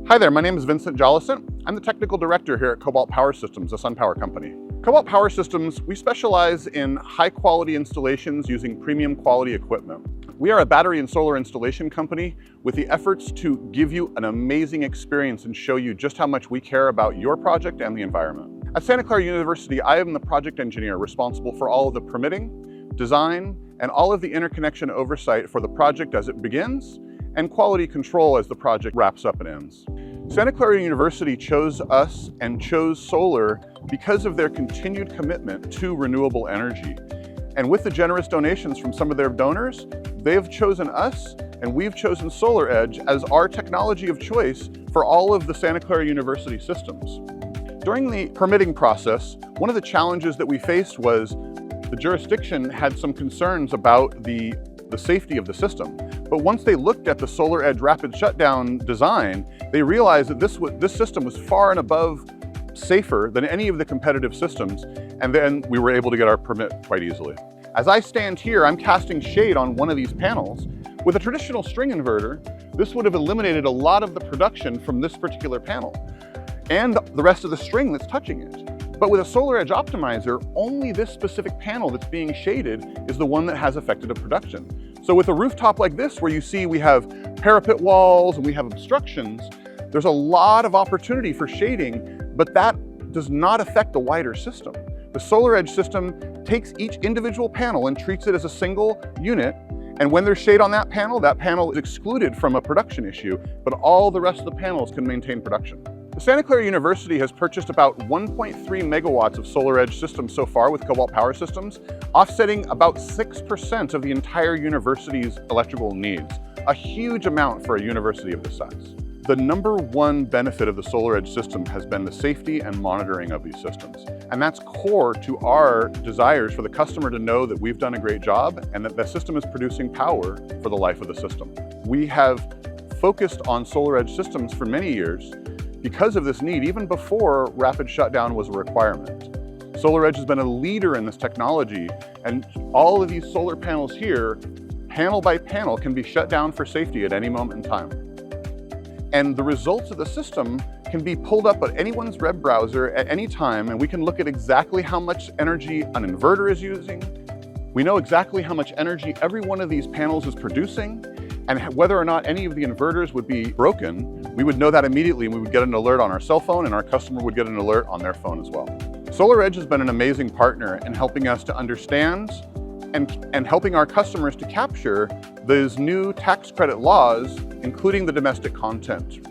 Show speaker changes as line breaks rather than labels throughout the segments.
Hi there, my name is Vincent Jolissaint. I'm the Technical Director here at Cobalt Power Systems, a SunPower company. Cobalt Power Systems, we specialize in high-quality installations using premium quality equipment. We are a battery and solar installation company with the efforts to give you an amazing experience and show you just how much we care about your project and the environment. At Santa Clara University, I am the project engineer responsible for all of the permitting, design, and all of the interconnection oversight for the project as it begins, and quality control as the project wraps up and ends. Santa Clara University chose us and chose solar because of their continued commitment to renewable energy. And with the generous donations from some of their donors, they have chosen us and we've chosen SolarEdge as our technology of choice for all of the Santa Clara University systems. During the permitting process, one of the challenges that we faced was the jurisdiction had some concerns about the safety of the system. But once they looked at the SolarEdge rapid shutdown design, they realized that this system was far and above safer than any of the competitive systems, and then we were able to get our permit quite easily. As I stand here, I'm casting shade on one of these panels. With a traditional string inverter, this would have eliminated a lot of the production from this particular panel and the rest of the string that's touching it. But with a SolarEdge optimizer, only this specific panel that's being shaded is the one that has affected a production. So with a rooftop like this, where you see we have parapet walls and we have obstructions, there's a lot of opportunity for shading, but that does not affect the wider system. The SolarEdge system takes each individual panel and treats it as a single unit, and when there's shade on that panel is excluded from a production issue, but all the rest of the panels can maintain production. The Santa Clara University has purchased about 1.3 megawatts of SolarEdge systems so far with Cobalt Power Systems, offsetting about 6% of the entire university's electrical needs, a huge amount for a university of this size. The number one benefit of the SolarEdge system has been the safety and monitoring of these systems. And that's core to our desires for the customer to know that we've done a great job and that the system is producing power for the life of the system. We have focused on SolarEdge systems for many years because of this need, even before rapid shutdown was a requirement. SolarEdge has been a leader in this technology, and all of these solar panels here, panel by panel, can be shut down for safety at any moment in time. And the results of the system can be pulled up at anyone's web browser at any time, and we can look at exactly how much energy an inverter is using. We know exactly how much energy every one of these panels is producing, and whether or not any of the inverters would be broken. We would know that immediately, and we would get an alert on our cell phone, and our customer would get an alert on their phone as well. SolarEdge has been an amazing partner in helping us to understand and helping our customers to capture those new tax credit laws, including the domestic content.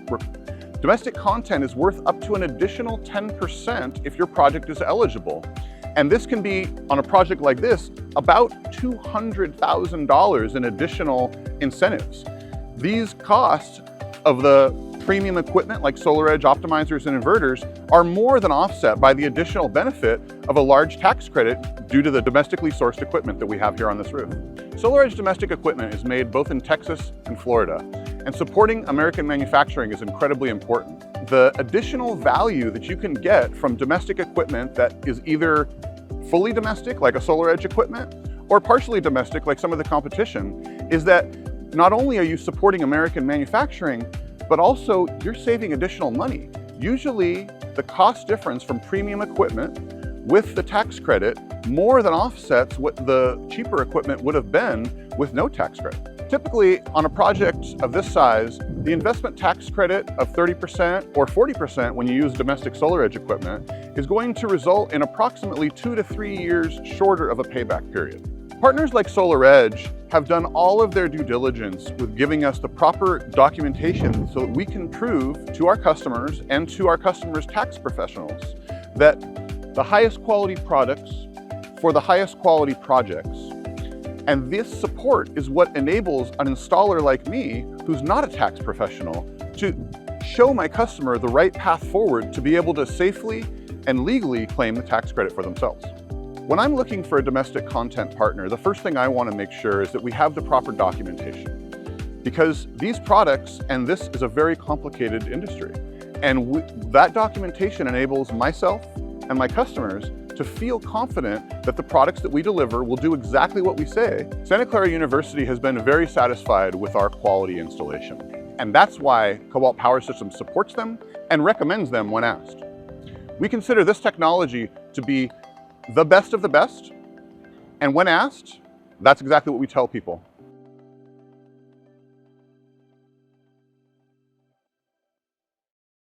Domestic content is worth up to an additional 10% if your project is eligible. And this can be, on a project like this, about $200,000 in additional incentives. These costs of the premium equipment like SolarEdge optimizers and inverters are more than offset by the additional benefit of a large tax credit due to the domestically sourced equipment that we have here on this roof. SolarEdge domestic equipment is made both in Texas and Florida, and supporting American manufacturing is incredibly important. The additional value that you can get from domestic equipment that is either fully domestic, like a SolarEdge equipment, or partially domestic, like some of the competition, is that not only are you supporting American manufacturing, but also you're saving additional money. Usually, the cost difference from premium equipment with the tax credit more than offsets what the cheaper equipment would have been with no tax credit. Typically, on a project of this size, the investment tax credit of 30% or 40% when you use domestic SolarEdge equipment is going to result in approximately 2 to 3 years shorter of a payback period. Partners like SolarEdge have done all of their due diligence with giving us the proper documentation so that we can prove to our customers and to our customers' tax professionals that the highest quality products for the highest quality projects. And this support is what enables an installer like me, who's not a tax professional, to show my customer the right path forward to be able to safely and legally claim the tax credit for themselves. When I'm looking for a domestic content partner, the first thing I want to make sure is that we have the proper documentation. Because these products, and this is a very complicated industry, and that documentation enables myself and my customers to feel confident that the products that we deliver will do exactly what we say. Santa Clara University has been very satisfied with our quality installation. And that's why Cobalt Power Systems supports them and recommends them when asked. We consider this technology to be the best of the best. And when asked, that's exactly what we tell people.